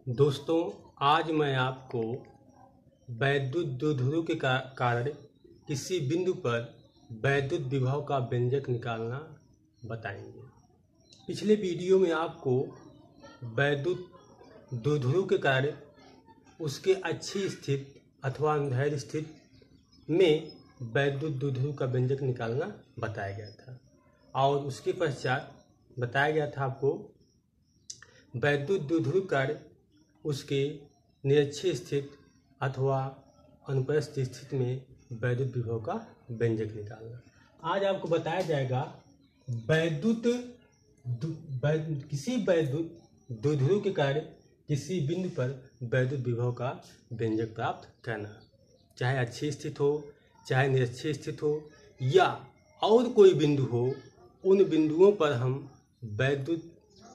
दोस्तों, आज मैं आपको वैद्युत द्विध्रुव के कारण किसी बिंदु पर वैद्युत विभव का व्यंजक निकालना बताएंगे। पिछले वीडियो में आपको वैद्युत द्विध्रुव के कारण उसके अच्छी स्थिति अथवा अंधेरी स्थिति में वैद्युत द्विध्रुव का व्यंजक निकालना बताया गया था और उसके पश्चात बताया गया था आपको वैद्युत द्विध्रुव कार्य उसके निरक्षीय स्थिति अथवा अनुपस्थित स्थिति में वैद्युत विभव का व्यंजक निकालना। आज आपको बताया जाएगा किसी वैद्युत द्विध्रुव के कार्य किसी बिंदु पर वैद्युत विभव का व्यंजक प्राप्त करना, चाहे अच्छी स्थिति हो चाहे निरक्षीय स्थिति हो या और कोई बिंदु हो। उन बिंदुओं पर हम वैद्युत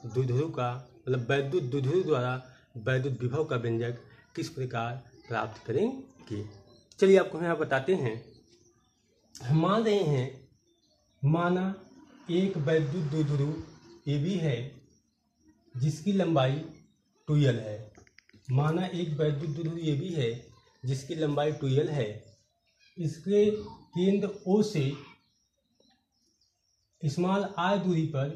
द्विध्रुव का वैद्युत द्विध्रुव द्वारा वैद्युत विभव का व्यंजक किस प्रकार प्राप्त करेंगे। चलिए आपको यहाँ बताते हैं। हम मान रहे हैं, माना एक वैद्युत द्विध्रुव AB है जिसकी लंबाई 2L है। माना एक वैद्युत द्विध्रुव AB है जिसकी लंबाई 2L है। इसके केंद्र O से स्मॉल r दूरी पर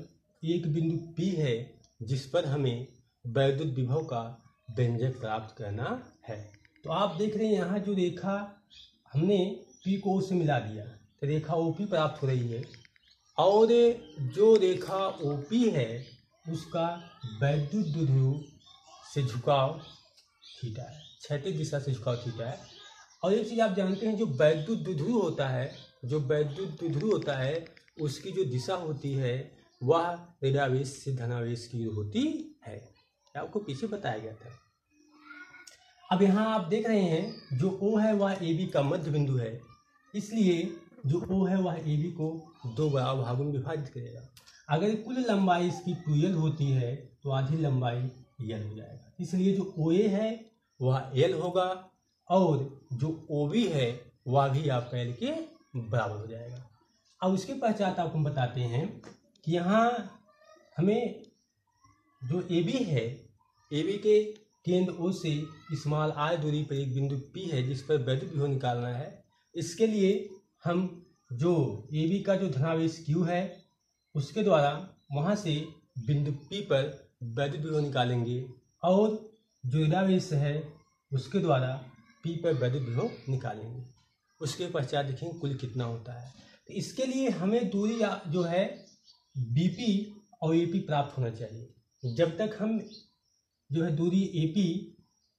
एक बिंदु P है जिस पर हमें वैद्युत विभव का व्यंजक प्राप्त करना है। तो आप देख रहे हैं यहाँ जो रेखा हमने P को O से मिला दिया तो रेखा OP प्राप्त हो रही है और जो रेखा OP है उसका वैद्युत द्विध्रुव से झुकाव थीटा है, क्षैतिज दिशा से झुकाव थीटा है। और एक चीज़ आप जानते हैं, जो वैद्युत द्विध्रुव होता है उसकी जो दिशा होती है वह ऋणावेश से धनावेश की होती है। आपको पीछे बताया गया था। अब यहाँ आप देख रहे हैं जो O है वह AB का मध्य बिंदु है, इसलिए जो O है वह AB को दो बराबर भागों में विभाजित करेगा। अगर कुल लंबाई इसकी 2L होती है तो आधी लंबाई L हो जाएगा, इसलिए जो OA है वह L होगा और जो OB है वह भी आपका L के बराबर हो जाएगा। अब उसके पश्चात आपको बताते हैं कि यहाँ हमें जो AB है, AB के केंद्र O से स्मॉल r दूरी पर एक बिंदु P है जिस पर वैद्युत विभव निकालना है। इसके लिए हम जो AB का जो धनावेश Q है उसके द्वारा वहाँ से बिंदु P पर वैद्युत विभव निकालेंगे और जो ऋणावेश है उसके द्वारा P पर वैद्युत विभव निकालेंगे। उसके पश्चात देखेंगे कुल कितना होता है। तो इसके लिए हमें दूरी जो है BP और AP प्राप्त होना चाहिए। जब तक हम जो है दूरी AP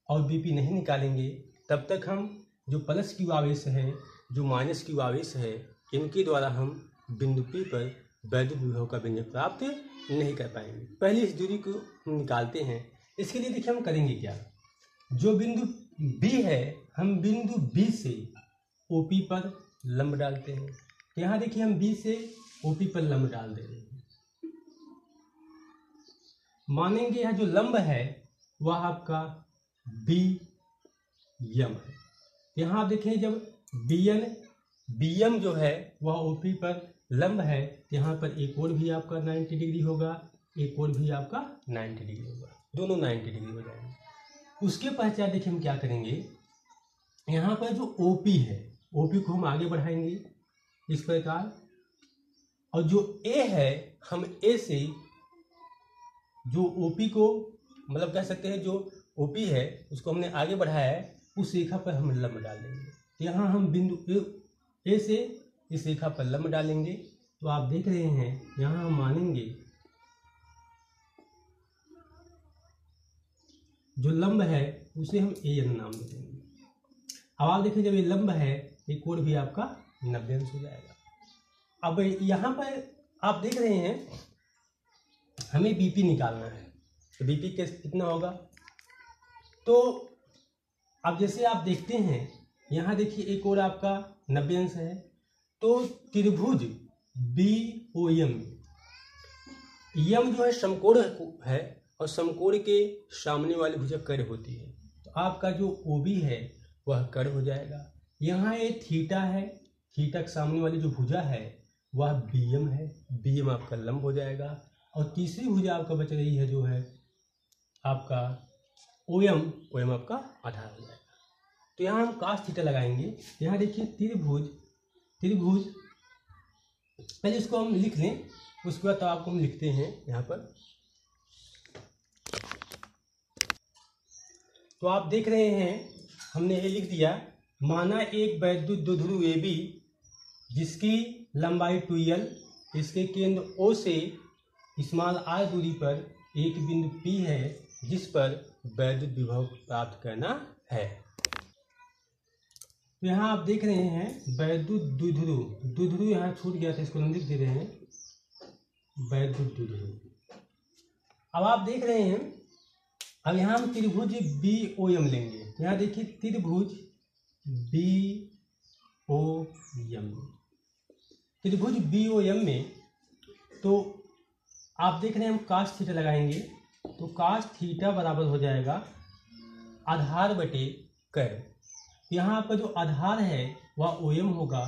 और BP नहीं निकालेंगे तब तक हम जो प्लस Q आवेश है जो माइनस Q आवेश है इनके द्वारा हम बिंदु P पर वैद्युत विभव का व्यंजक प्राप्त नहीं कर पाएंगे। पहले इस दूरी को हम निकालते हैं। इसके लिए देखिए हम करेंगे क्या। जो बिंदु B है हम बिंदु B से OP पर लंब डालते हैं। यहाँ देखिए हम B से OP पर लंब डाल दे रहे हैं। मानेंगे यहाँ जो लंब है वह आपका BM है। यहाँ आप देखें जब BM जो है वह OP पर लंब है, यहाँ पर एक और भी आपका 90 डिग्री होगा, एक और भी आपका 90 डिग्री होगा, दोनों 90 डिग्री हो जाएंगे। उसके पश्चात देखिए हम क्या करेंगे, यहाँ पर जो OP है OP को हम आगे बढ़ाएंगे इस प्रकार, और जो A है हम A से जो OP को मतलब कह सकते हैं जो OP है उसको हमने आगे बढ़ाया है, उस रेखा पर हम लंब डाल देंगे। तो यहाँ हम बिंदु A से इस रेखा पर लंब डालेंगे। तो आप देख रहे हैं यहाँ हम मानेंगे जो लंब है उसे हम AN नाम दे देंगे। अब आप देखिए जब ये लंब है एक और भी आपका 90 अंश हो जाएगा। अब यहाँ पर आप देख रहे हैं हमें BP निकालना है, तो BP कितना होगा। तो अब जैसे आप देखते हैं यहाँ देखिए एक और आपका 90 अंश है। तो त्रिभुज BOM जो है समकोण है और समकोण के सामने वाली भुजा कर्ण होती है। तो आपका जो OB है वह कर्ण हो जाएगा। यहाँ ये थीटा है, थीटा के सामने वाली जो भुजा है वह BM है, BM आपका लंब हो जाएगा। और तीसरी भुजा आपका बच रही है जो है आपका ओ एम आपका आधार हो जाएगा। तो यहाँ हम cos थीटा लगाएंगे। यहाँ देखिए त्रिभुज पहले इसको हम लिख लें, उसके बाद तो आपको हम लिखते हैं यहाँ पर। तो आप देख रहे हैं हमने ये लिख दिया, माना एक वैद्युत द्विध्रुव AB जिसकी लंबाई 2l, इसके केंद्र O से स्मॉल r दूरी पर एक बिंदु P है जिस पर वैद्युत विभव प्राप्त करना है। तो यहाँ आप देख रहे हैं वैद्युत द्विध्रुव यहाँ छूट गया था, इसको हम लिख दे रहे हैं वैद्युत द्विध्रुव। अब आप देख रहे हैं, अब यहाँ हम त्रिभुज BOM लेंगे। यहाँ देखिए त्रिभुज BOM में तो आप देख रहे हैं हम cos थीटा लगाएंगे। तो cos थीटा बराबर हो जाएगा आधार बटे कर। यहाँ आपका जो आधार है वह OM होगा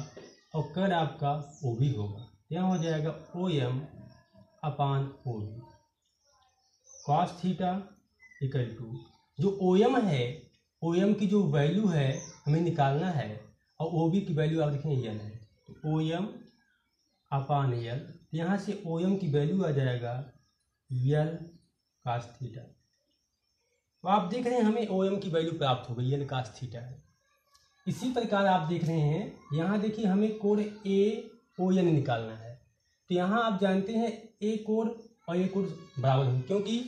और कर आपका OB होगा। यहाँ हो जाएगा OM upon OB। cos theta equal to जो OM है, OM की जो वैल्यू है हमें निकालना है और OB की वैल्यू आप देखें L है, तो OM अपान L। यहाँ से OM की वैल्यू आ जाएगा L cos थीटा। तो आप देख रहे हैं हमें OM की वैल्यू प्राप्त हो गई, L cos थीटा है। इसी प्रकार आप देख रहे हैं यहाँ देखिए हमें कोण AON निकालना है। तो यहाँ आप जानते हैं A कोण और A कोण बराबर होंगे, क्योंकि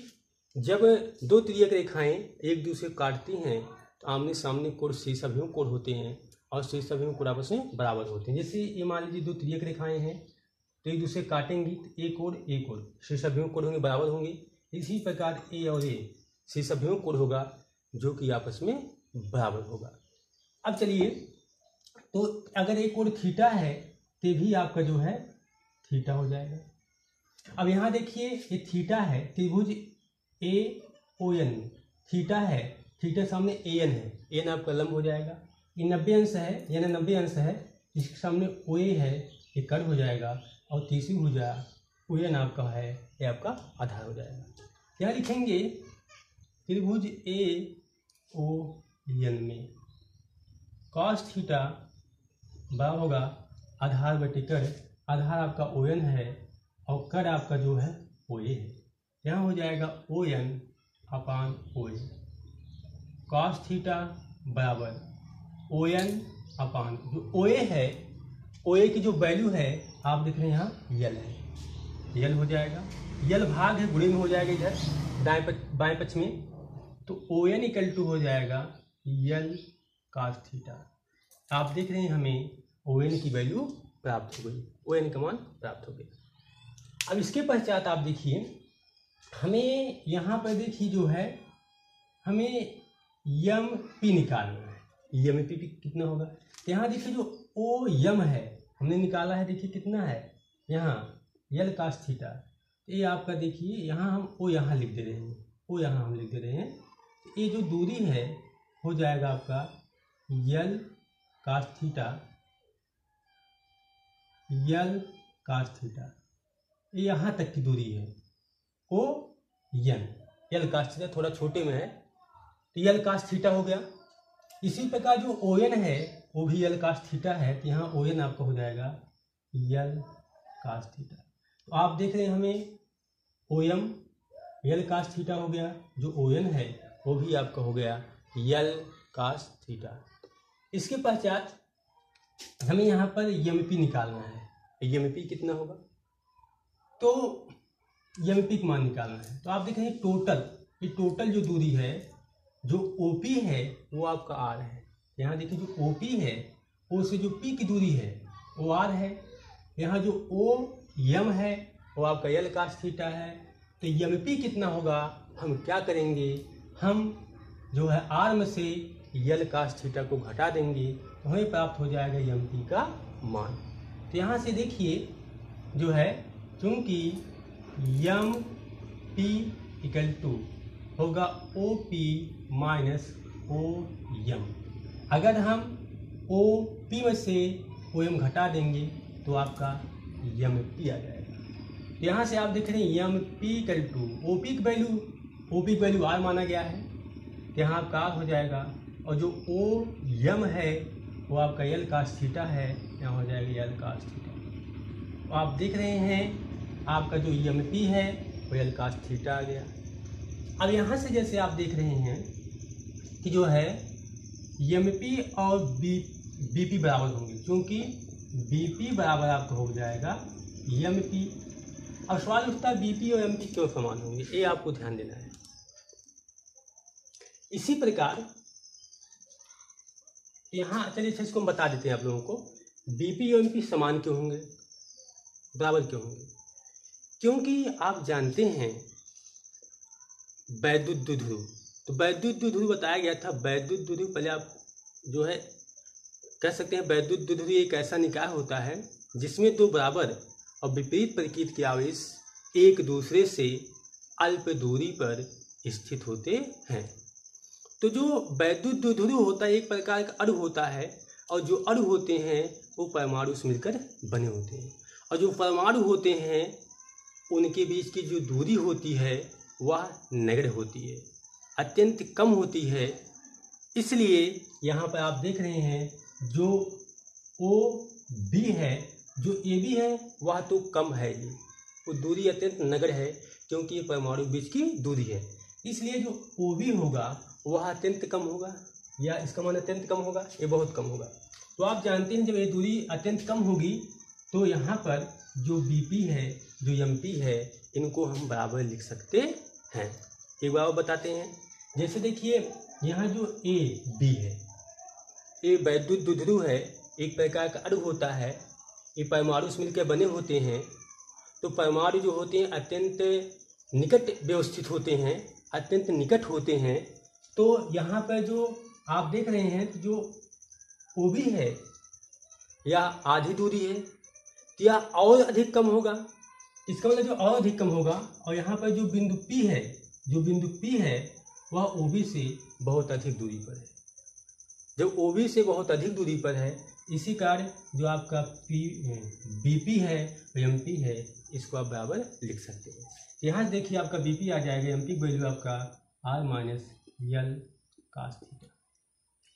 जब दो तिर्यक रेखाएं एक दूसरे को काटती हैं तो आमने सामने कोण शेष अभिमुख कोण होते हैं और शेष अभिमुख कोण आपस में बराबर होते हैं। जैसे ये मान लीजिए दो तिर्यक रेखाएं हैं तो एक दूसरे काटेंगी तो A कोण शेष अभिमुख कोण होंगे, बराबर होंगे। इसी प्रकार A और A शेष अभिमुख कोण होगा जो कि आपस में बराबर होगा। अब चलिए, तो अगर एक कोण थीटा है तो भी आपका जो है थीटा हो जाएगा। अब यहाँ देखिए ये थीटा है, त्रिभुज AON थीटा है, थीटा सामने AN है, AN आपका लंब हो जाएगा। ये 90 अंश है, यानी 90 अंश है, इसके सामने OA है, ये कर्व हो जाएगा और तीसरी भुजा ON आपका है, ये आपका आधार हो जाएगा। यहाँ लिखेंगे त्रिभुज AON में cos थीटा बराबर होगा आधार बटे कर। आधार आपका ON है और कर आपका जो है OA है। यहाँ हो जाएगा ON upon OA। cos theta बराबर ON अपान जो OA है, OA की जो वैल्यू है आप देख रहे हैं यहाँ L है, L हो जाएगा। L भाग है, गुणे में हो जाएगा इधर बाएं पक्ष में, तो ON इक्वल टू हो जाएगा L cos थीटा। आप देख रहे हैं हमें ON की वैल्यू प्राप्त हो गई, ON का मान प्राप्त हो गया। अब इसके पश्चात आप देखिए हमें यहाँ पर देखिए जो है हमें MP निकालना है। MP कितना होगा, यहाँ देखिए जो OM है हमने निकाला है, देखिए कितना है यहाँ L cos थीटा। ये आपका देखिए यहाँ हम O यहाँ लिख दे रहे हैं, O यहाँ हम लिख दे रहे हैं। ये जो दूरी है हो जाएगा आपका L cos theta, L cos theta, ये यहाँ तक की दूरी है ON। L cos थीटा थोड़ा छोटे में है तो L cos थीटा हो गया। इसी प्रकार जो ON है वो भी L cos थीटा है, तो यहाँ ON आपका हो जाएगा L cos थीटा। तो आप देख रहे हैं हमें OM L cos थीटा हो गया, जो ON है वो भी आपका हो गया L cos थीटा। इसके पश्चात हमें यहाँ पर MP निकालना है। MP कितना होगा, तो MP का मान निकालना है। तो आप देखें ये टोटल जो दूरी है, जो OP है वो आपका R है। यहाँ देखिए जो OP है O से जो P की दूरी है वो R है। यहाँ जो OM है वो आपका L cos थीटा है। तो MP कितना होगा, हम क्या करेंगे, हम जो है R में से L cos थीटा को घटा देंगे तो हमें प्राप्त हो जाएगा MP का मान। तो यहाँ से देखिए जो है क्योंकि MP इक्वल टू होगा OP माइनस OM। अगर हम OP में से OM घटा देंगे तो आपका MP आ जाएगा। तो यहाँ से आप देख रहे हैं MP इक्वल टू OP की वैल्यू R माना गया है, तो यहाँ आपका आर हो जाएगा, और जो ओ यम है वो आपका यल कास थीटा है, यहाँ हो जाएगा यल कास थीटा। तो आप देख रहे हैं आपका जो एम पी है वो यल कास थीटा आ गया। अब यहाँ से जैसे आप देख रहे हैं कि जो है एम पी और बी पी बराबर होंगे, क्योंकि बी पी बराबर आपका हो जाएगा एम पी। अब सवाल उठता है बी पी और एम पी क्यों समान होंगे, ये आपको ध्यान देना है। इसी प्रकार यहाँ चलिए इसको हम बता देते हैं आप लोगों को, बीपी और एमपी समान क्यों होंगे, बराबर क्यों होंगे? क्योंकि आप जानते हैं वैद्युत द्विध्रुव, तो वैद्युत द्विध्रुव बताया गया था। वैद्युत द्विध्रुव पहले आप जो है कह सकते हैं वैद्युत द्विध्रुव एक ऐसा निकाय होता है जिसमें दो बराबर और विपरीत प्रकृति के आवेश एक दूसरे से अल्प दूरी पर स्थित होते हैं। तो जो वैद्युत द्विध्रुव होता है एक प्रकार का अणु होता है, और जो अणु होते हैं वो परमाणु से मिलकर बने होते हैं, और जो परमाणु होते हैं उनके बीच की जो दूरी होती है वह नगण्य होती है, अत्यंत कम होती है। इसलिए यहाँ पर आप देख रहे हैं जो ओ बी है, जो ए बी है वह तो कम है, ये वो दूरी अत्यंत नगण्य है क्योंकि ये परमाणु बीच की दूरी है। इसलिए जो ओ बी होगा वह अत्यंत कम होगा, या इसका मान अत्यंत कम होगा, ये बहुत कम होगा। तो आप जानते हैं जब ये दूरी अत्यंत कम होगी तो यहाँ पर जो बीपी है जो एमपी है इनको हम बराबर लिख सकते हैं। एक बार और बताते हैं, जैसे देखिए यहाँ जो ए बी है, ये वैद्युत द्विध्रुव है, एक प्रकार का अणु होता है, ये परमाणु से मिलकर बने होते हैं। तो परमाणु जो होते हैं अत्यंत निकट व्यवस्थित होते हैं, अत्यंत निकट होते हैं। तो यहाँ पर जो आप देख रहे हैं तो जो ओ बी है या आधी दूरी है, तो यह और अधिक कम होगा, इसका मतलब जो और अधिक कम होगा। और यहाँ पर जो बिंदु पी है, जो बिंदु पी है वह ओ बी से बहुत अधिक दूरी पर है। जब ओ बी से बहुत अधिक दूरी पर है, इसी कारण जो आपका बी पी है एम पी है इसको आप बराबर लिख सकते हैं। यहाँ देखिए आपका बी पी आ जाएगा, एम पी वैल्यू आपका R minus L cos theta,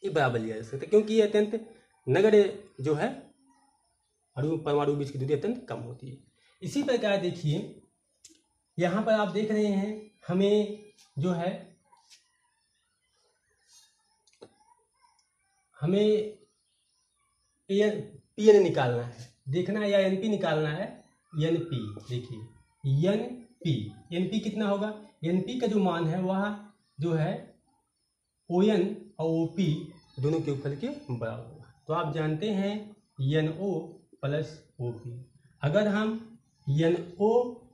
ये बराबर लिया जा सकता है क्योंकि ये अत्यंत नगण्य जो है अणु परमाणु बीच की दूरी अत्यंत कम होती है। इसी प्रकार देखिए यहाँ पर आप देख रहे हैं हमें जो है हमें पी एन निकालना है, देखना है या एन पी निकालना है। एन पी देखिए एन पी कितना होगा, एन पी का जो मान है वह जो है ओ एन और ओ पी दोनों के उपफल के बराबर होगा। तो आप जानते हैं N O plus O P, अगर हम एन ओ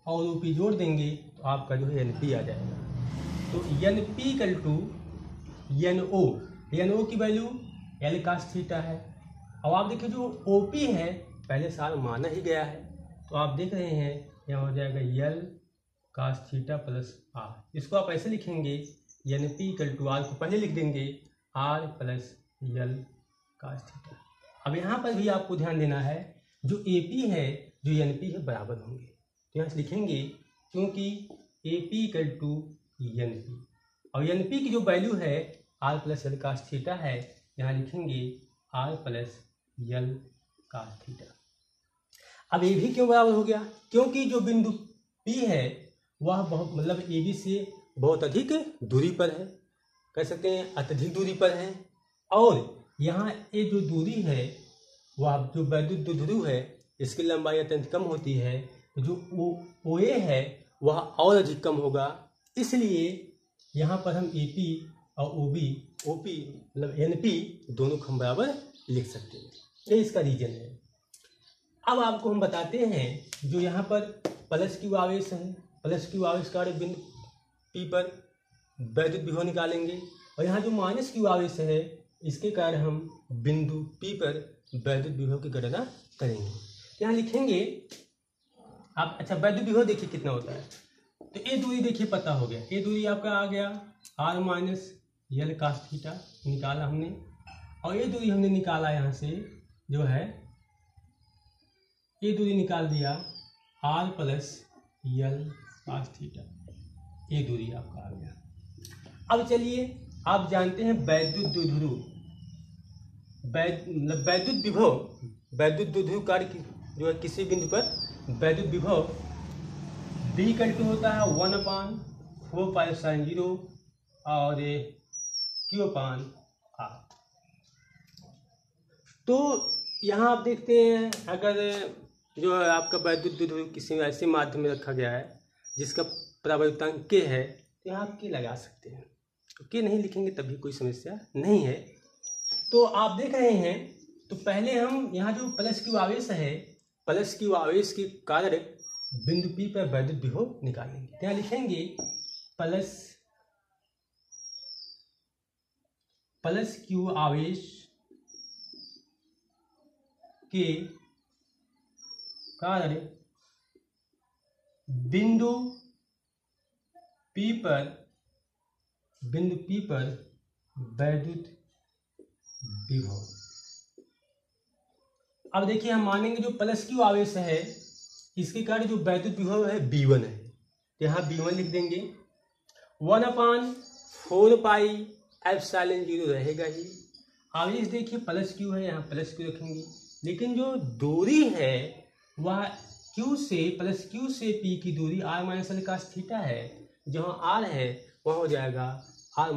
और ओ पी जोड़ देंगे तो आपका जो है एन पी आ जाएगा। तो N P equal to N O की वैल्यू एल कास थीटा है। अब आप देखिए जो ओ पी है पहले साल माना ही गया है, तो आप देख रहे हैं यहाँ हो जाएगा L cos theta plus R. इसको आप ऐसे लिखेंगे N P equal to R को पहले लिख देंगे R plus L cos theta. अब यहाँ पर भी आपको ध्यान देना है जो ए पी है जो एन पी है बराबर होंगे, तो यहाँ से लिखेंगे क्योंकि A P equal to N P, और एन पी की जो वैल्यू है R plus L cos theta है, यहाँ लिखेंगे R plus L cos theta. अब ए भी क्यों बराबर हो गया, क्योंकि जो बिंदु पी है वह बहुत मतलब ए बी से बहुत अधिक दूरी पर है, कह सकते हैं अत्यधिक दूरी पर है। और यहाँ ये जो दूरी है वह जो वैद्युत द्विध्रुव है इसकी लंबाई अत्यंत कम होती है, तो जो ओ ए है वह और अधिक कम होगा। इसलिए यहाँ पर हम ए पी और ओ पी मतलब एन पी दोनों को हम बराबर लिख सकते हैं, ये इसका रीजन है। अब आपको हम बताते हैं जो यहाँ पर प्लस क्यू आवेश है, प्लस क्यू आवेश का बिंदु पी पर वैद्युत विभव निकालेंगे, और यहाँ जो माइनस क्यू आवेश है इसके कारण हम बिंदु पी पर वैद्युत विभव की गणना करेंगे। यहाँ लिखेंगे आप, अच्छा वैद्युत विभव देखिए कितना होता है, तो ये दूरी देखिए पता हो गया, ये दूरी आपका आ गया R minus L cos theta निकाला हमने, और ये दूरी हमने निकाला यहाँ से जो है ये दूरी निकाल दिया R plus L cos theta, ये दूरी आपका आ गया। अब चलिए आप जानते हैं वैद्युत द्विध्रुव, वैद्युत विभव, वैद्युत द्विध्रुव कार्य जो है किसी बिंदु पर वैद्युत विभव B = होता है 1/4πε0 और Q/R। तो यहाँ आप देखते हैं अगर जो है आपका वैद्युत द्विध्रुव किसी ऐसे माध्यम में रखा गया है जिसका परावर्तनांक K है, तो यहाँ आप K लगा सकते हैं। K नहीं लिखेंगे तभी कोई समस्या नहीं है। तो आप देख रहे हैं, तो पहले हम यहाँ जो प्लस Q आवेश है, प्लस Q आवेश के कारण बिंदु P पर वैद्युत विभव निकालेंगे। यहाँ लिखेंगे प्लस Q आवेश के कारण बिंदु P पर वैद्युत विभव। अब देखिए हम मानेंगे जो प्लस Q आवेश है इसके कारण जो वैद्युत विभव है V1 है, तो यहाँ V1 लिख देंगे। 1/4πε0 रहेगा ही। आवेश देखिए प्लस Q है, यहाँ प्लस Q रखेंगे, लेकिन जो दूरी है वह Q से प्लस Q से P की दूरी r - l cos थीटा है। जहाँ r है वह हो जाएगा r - l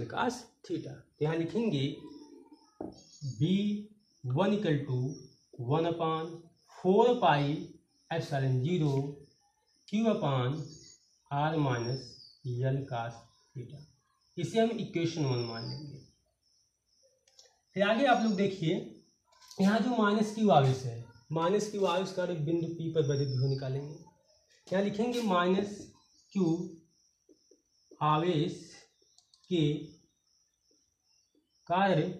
cos थीटा। तो यहाँ लिखेंगे V1 = 1/4πε0 Q/r - l cos theta. इसे हम इक्वेशन 1 मान लेंगे। फिर आगे आप लोग देखिए, यहाँ जो माइनस Q आवेश है, माइनस Q आवेश का बिंदु P पर वैद्युत विभव निकालेंगे। यहाँ लिखेंगे माइनस Q आवेश के कारण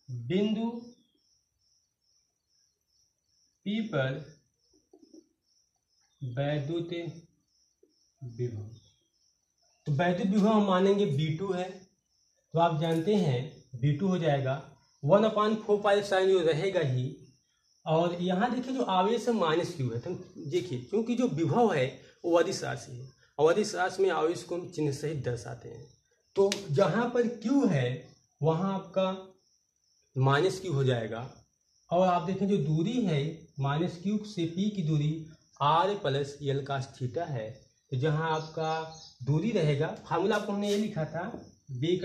बिंदु P पर वैद्युत विभव। तो वैद्युत विभव हम मानेंगे V2 है, तो आप जानते हैं V2 हो जाएगा 1/4πε0 रहेगा ही। और यहाँ देखिए जो आवेश है माइनस Q है, तो देखिए क्योंकि जो विभव है वो अदिश राशि है और अदिश राशि में आवेश को हम चिन्ह सहित दर्शाते हैं। तो जहाँ पर Q है वहाँ आपका माइनस Q हो जाएगा। और आप देखें जो दूरी है माइनस Q से P की दूरी r + l cos थीटा है। तो जहाँ आपका दूरी रहेगा, फार्मूला आपको हमने ये लिखा था B =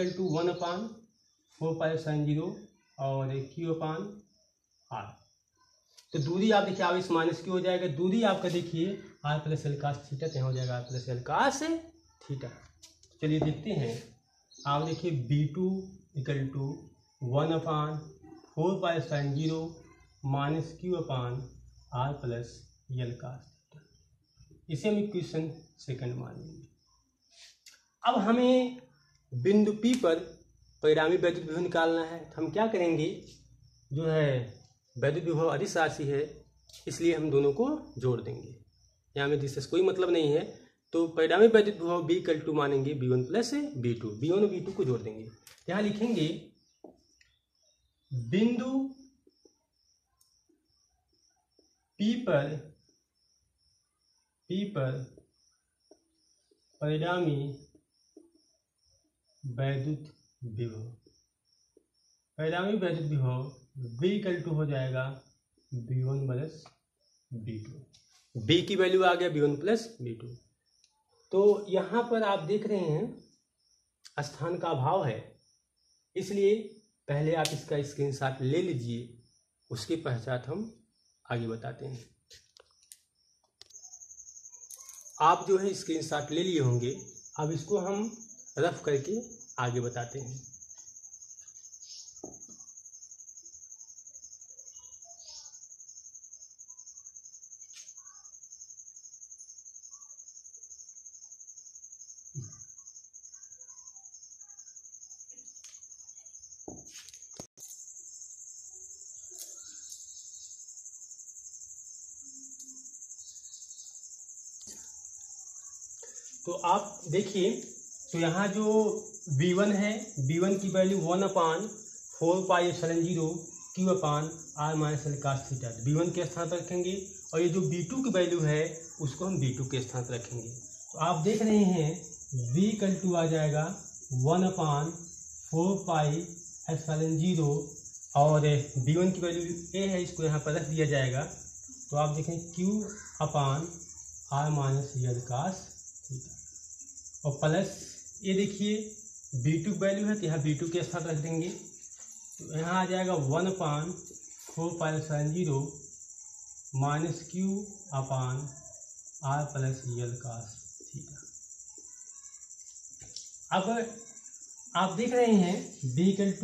1/4πε0 और Q/r। तो दूरी आप देखिए आवेश माइनस Q हो जाएगा, दूरी आपका देखिए r + l cos थीटा, तो यहाँ हो जाएगा r + l cos थीटा। चलिए देखते हैं, आप देखिए B2 = 1/4πε0 - Q/r + l cos theta. इसे हम इक्वेशन 2 मान लेंगे। अब हमें बिंदु P पर परिणामी वैद्युत विभव निकालना है, तो हम क्या करेंगे, जो है वैद्युत विभव अदिश राशि है इसलिए हम दोनों को जोड़ देंगे। यहाँ में जिससे कोई मतलब नहीं है, तो परिणामी वैद्युत विभव B = मानेंगे B1 + B2, B1 और B2 को जोड़ देंगे। यहाँ लिखेंगे बिंदु P पर परिणामी वैद्युत विभव, परिणामी वैद्युत विभव B = हो जाएगा B1 + B2। B की वैल्यू आ गया B1 + B2। तो यहाँ पर आप देख रहे हैं स्थान का अभाव है, इसलिए पहले आप इसका स्क्रीनशॉट ले लीजिए, उसके पश्चात हम आगे बताते हैं। आप जो है स्क्रीनशॉट ले लिए होंगे, अब इसको हम रफ करके आगे बताते हैं। तो आप देखिए, तो यहाँ जो V1 है, V1 की value 1/4πε0 Q/r - l cos theta, V1 के स्थान पर रखेंगे। और ये जो V2 की वैल्यू है उसको हम V2 के स्थान पर रखेंगे। तो आप देख रहे हैं V = आ जाएगा 1/4πε0 और b1 की वैल्यू a है, इसको यहाँ पर रख दिया जाएगा। तो आप देखें Q/r-l cos थीटा और प्लस ये देखिए b2 वैल्यू है, तो यहाँ b2 के स्थान रख देंगे। तो यहाँ आ जाएगा 1/4πε0 -Q/r+l cos थीटा। अब आप देख रहे हैं b =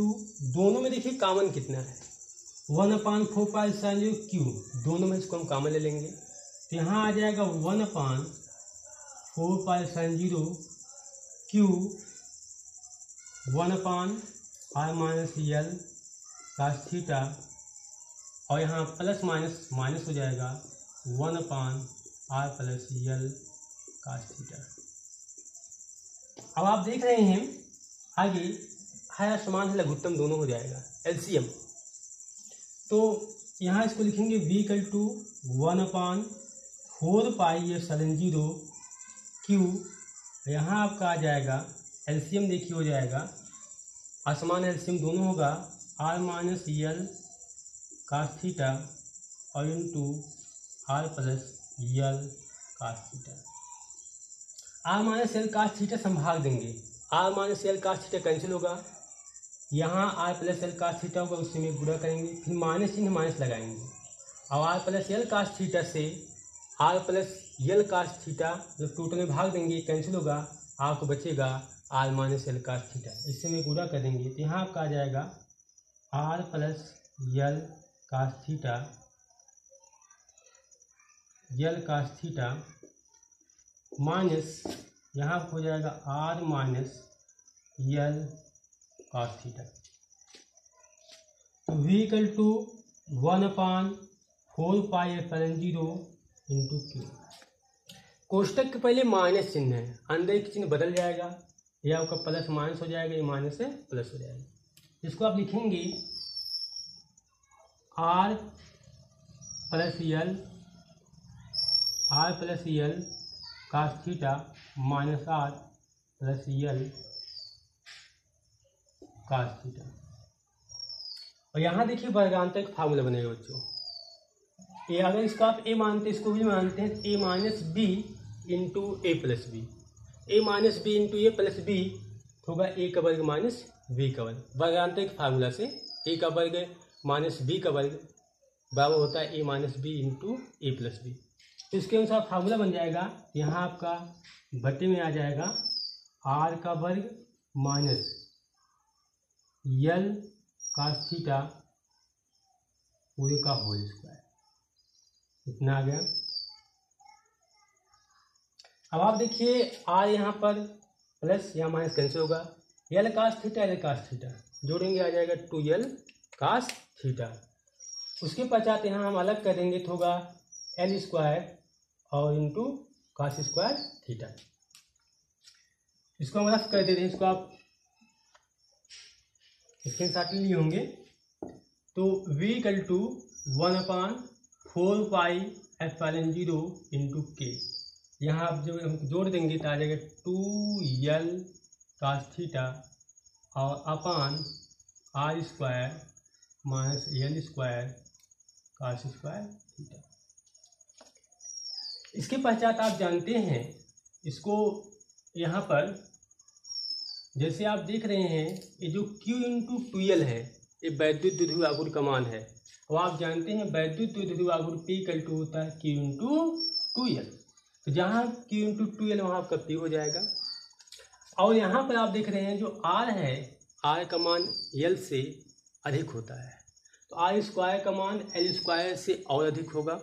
दोनों में देखिए कॉमन कितना है, 1/4πε0 Q, दोनों में इसको हम कॉमन ले लेंगे। तो यहाँ आ जाएगा 1/4πε0 Q 1/r-l cos थीटा और यहाँ प्लस माइनस माइनस हो जाएगा 1/r+l cos थीटा। अब आप देख रहे हैं आगे है समान है लघुत्तम, दोनों हो जाएगा एलसीएम। तो यहाँ इसको लिखेंगे v = 1/4πε0 Q, यहाँ आपका आ जाएगा एलसीएम देखिए हो जाएगा, असमान एलसीएम दोनों होगा r-l cos थीटा और into r+l cos theta. r-l cos theta संभाग देंगे, r-l cos थीटा कैंसिल होगा, यहाँ r+l cos थीटा होगा, उससे में गुणा करेंगे, फिर माइनस चिन्ह माइनस लगाएंगे और r+l cos थीटा से r+l cos थीटा जब टोटल में भाग देंगे कैंसिल होगा, आपको बचेगा r-l cos थीटा, इससे में गुणा करेंगे तो यहाँ आपका आ जाएगा r+l cos theta cos theta minus यहाँ हो जाएगा r-l cos थीटा। तो v = 1/4πε0 इंटू Q। कोष्टक के पहले माइनस चिन्ह है, अंदर की चिन्ह बदल जाएगा, यह आपका प्लस माइनस हो जाएगा, ये माइनस से प्लस हो जाएगा। इसको आप लिखेंगे r+l cos theta minus r+l cos theta. और यहाँ देखिए वर्गांतर का फार्मूला बनेगा बच्चों, ये अगर इसको आप a मानते हैं, इसको भी मानते हैं, a - b into a + b, a - b into a + b होगा a का वर्ग माइनस b का वर्ग। वर्गांतर के फार्मूला से a का वर्ग माइनस b का वर्ग बराबर होता है a - b into a + b। तो इसके अनुसार फार्मूला बन जाएगा, यहाँ आपका बटे में आ जाएगा r का वर्ग माइनस l cos थीटा पूरे का होल स्क्वायर, इतना आ गया। अब आप देखिए r यहाँ पर प्लस यहाँ माइनस कैंसिल होगा, l cos थीटा जोड़ेंगे आ जाएगा 2l cos थीटा। उसके पश्चात यहाँ हम अलग कर देंगे तो होगा l स्क्वायर और इंटू cos स्क्वायर थीटा। इसको हम रफ कर देते हैं, इसको आप स्क्रीनशॉट लिए होंगे। तो v = 1/4πε0 इंटू के, यहाँ आप जब हम जोड़ देंगे तो आ जाएगा 2l cos थीटा और अपान r square minus l square cos square theta. इसके पश्चात आप जानते हैं इसको यहाँ पर जैसे आप देख रहे हैं ये जो Q × 2l है, ये वैद्युत द्विध्रुव आघूर्ण का मान है। और आप जानते हैं वैद्युत द्विध्रुव आघूर्ण P = होता है Q × 2l। तो जहाँ Q × 2l वहाँ आपका P हो जाएगा। और यहाँ पर आप देख रहे हैं जो R है, R का मान L से अधिक होता है, तो R स्क्वायर का मान L स्क्वायर से और अधिक होगा,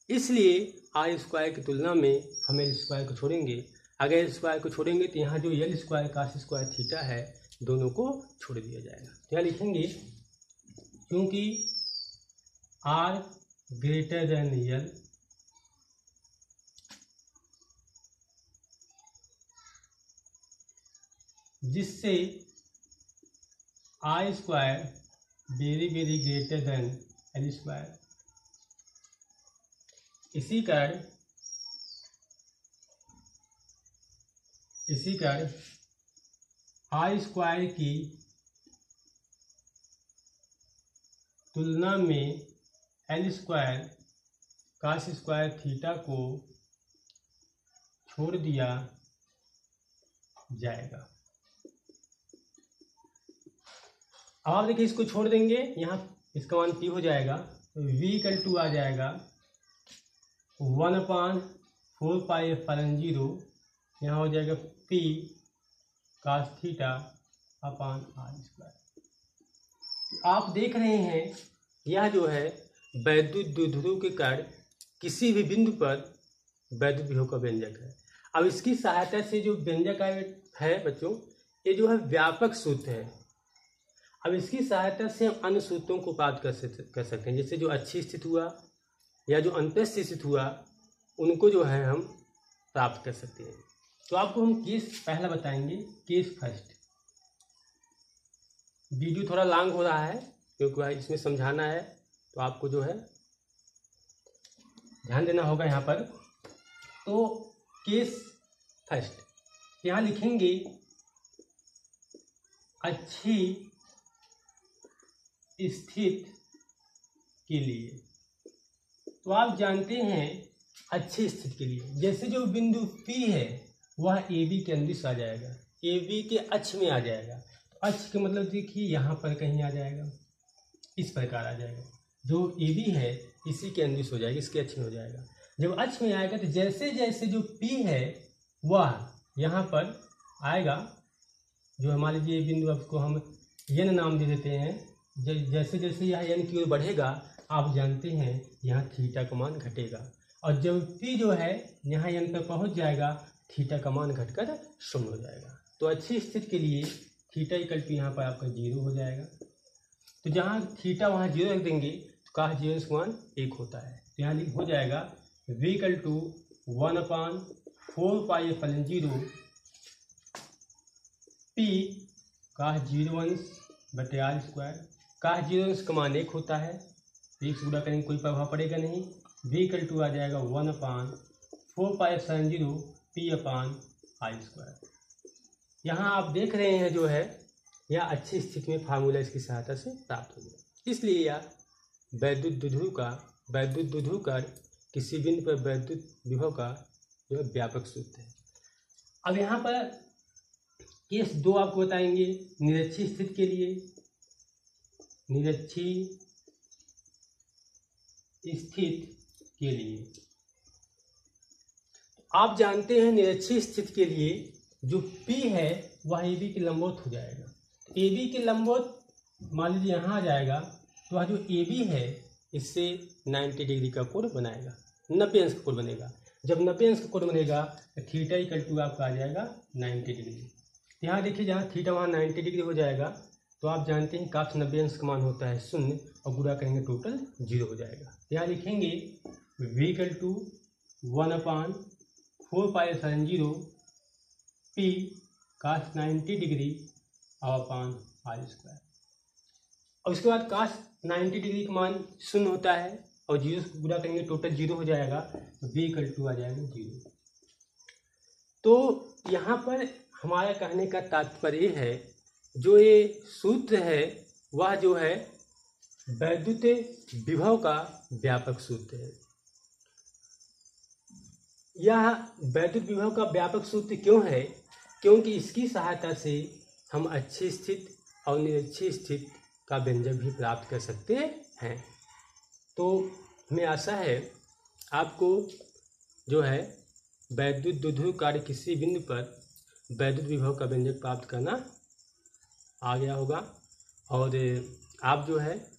इसलिए R स्क्वायर की तुलना में हम L स्क्वायर को छोड़ेंगे। अगर L स्क्वायर को छोड़ेंगे तो यहाँ जो L square cos square theta है दोनों को छोड़ दिया जाएगा। तो यहाँ लिखेंगे क्योंकि R > L जिससे I स्क्वायर > L स्क्वायर, इसी कारण आई स्क्वायर की तुलना में L square cos square theta को छोड़ दिया जाएगा। अब आप देखिए इसको छोड़ देंगे, यहाँ इसका मान p हो जाएगा, तो v इक्वल टू आ जाएगा 1/4πε0, यहाँ हो जाएगा p cos theta upon R square. आप देख रहे हैं यह जो है वैद्युत द्विध्रुव के कारण किसी भी बिंदु पर वैद्युत विभव का व्यंजक है। अब इसकी सहायता से जो व्यंजक है बच्चों, ये जो है व्यापक सूत्र है। अब इसकी सहायता से हम अन्य सूत्रों को प्राप्त कर सकते हैं, जैसे जो अच्छी स्थिति हुआ या जो अनुप्रस्थ स्थिति हुआ, उनको जो है हम प्राप्त कर सकते हैं। तो आपको हम केस पहला बताएंगे, केस फर्स्ट। वीडियो थोड़ा लॉन्ग हो रहा है क्योंकि इसमें समझाना है, तो आपको जो है ध्यान देना होगा यहाँ पर। तो केस फर्स्ट यहाँ लिखेंगे अच्छी स्थिति के लिए। तो आप जानते हैं अच्छी स्थिति के लिए, जैसे जो बिंदु P है वह AB के अनुदिश आ जाएगा, AB के अक्ष में आ जाएगा। तो अक्ष के मतलब देखिए यहाँ पर कहीं आ जाएगा, इस प्रकार आ जाएगा। जो AB है इसी के अनुदिश हो जाएगा, इसके अक्ष में हो जाएगा। जब अक्ष में आएगा तो जैसे जैसे जो P है वह यहाँ पर आएगा, जो मान लीजिए बिंदु आपको हम n नाम दे देते हैं। जैसे जैसे यह n की ओर बढ़ेगा, आप जानते हैं यहाँ थीटा का मान घटेगा, और जब P जो है यहाँ n पर पहुँच जाएगा, थीटा का मान घटकर शून्य हो जाएगा। तो अच्छी स्थिति के लिए थीटा इक्वल टू यहाँ पर आपका 0 हो जाएगा। तो जहाँ थीटा वहाँ 0 रख देंगे तो काश 0 का मान 1 होता है। तो यहाँ हो जाएगा v इक्वल टू 1/4πε0 p काश 0 बटे आर स्क्वायर। काश 0 का मान 1 होता है, 1 से गुणा करेंगे कोई प्रभाव पड़ेगा नहीं। v इक्वल टू आ जाएगा 1/4πε0 p अपान आर स्क्वायर। यहाँ आप देख रहे हैं जो है यह अच्छी स्थिति में फार्मूला इसकी सहायता से प्राप्त हो गया। इसलिए यह वैद्युत द्विध्रुव का किसी बिंदु पर वैद्युत विभव का जो है व्यापक सूत्र है। अब यहाँ पर केस 2 आपको बताएंगे निरक्षी स्थिति के लिए। निरक्षी स्थिति के लिए आप जानते हैं निरक्षी स्थिति के लिए जो P है वह AB के लंबवत हो जाएगा। AB के लंबवत मान लीजिए यहाँ आ जाएगा, तो वह जो AB है इससे 90 डिग्री का कोण बनाएगा, 90 अंश का कोण बनेगा। जब 90 अंश का कोण बनेगा तो थीटा इक्वल टू आपका आ जाएगा 90 डिग्री। यहाँ देखिए जहाँ थीटा वहाँ 90 डिग्री हो जाएगा, तो आप जानते हैं काश 90 अंश का मान होता है 0, और गुणा करेंगे टोटल 0 हो जाएगा। यहाँ लिखेंगे v इक्वल टू 1/4πε0 p काश 90 डिग्री अपान आर स्क्वायर। और उसके बाद काश 90 डिग्री का मान 0 होता है और 0 से गुणा करेंगे टोटल 0 हो जाएगा, तो v इक्वल टू आ जाएगा 0। तो यहाँ पर हमारा कहने का तात्पर्य है जो ये सूत्र है वह जो है वैद्युत विभव का व्यापक सूत्र है। यह वैद्युत विभव का व्यापक सूत्र क्यों है? क्योंकि इसकी सहायता से हम अच्छी स्थिति और निरक्षी स्थिति का व्यंजक भी प्राप्त कर सकते हैं। तो हमें आशा है आपको जो है वैद्युत द्विध्रुव कार्य किसी बिंदु पर वैद्युत विभव का व्यंजक प्राप्त करना आ गया होगा, और आप जो है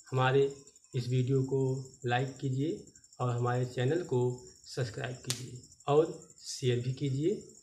हमारे इस वीडियो को लाइक कीजिए और हमारे चैनल को सब्सक्राइब कीजिए और शेयर भी कीजिए।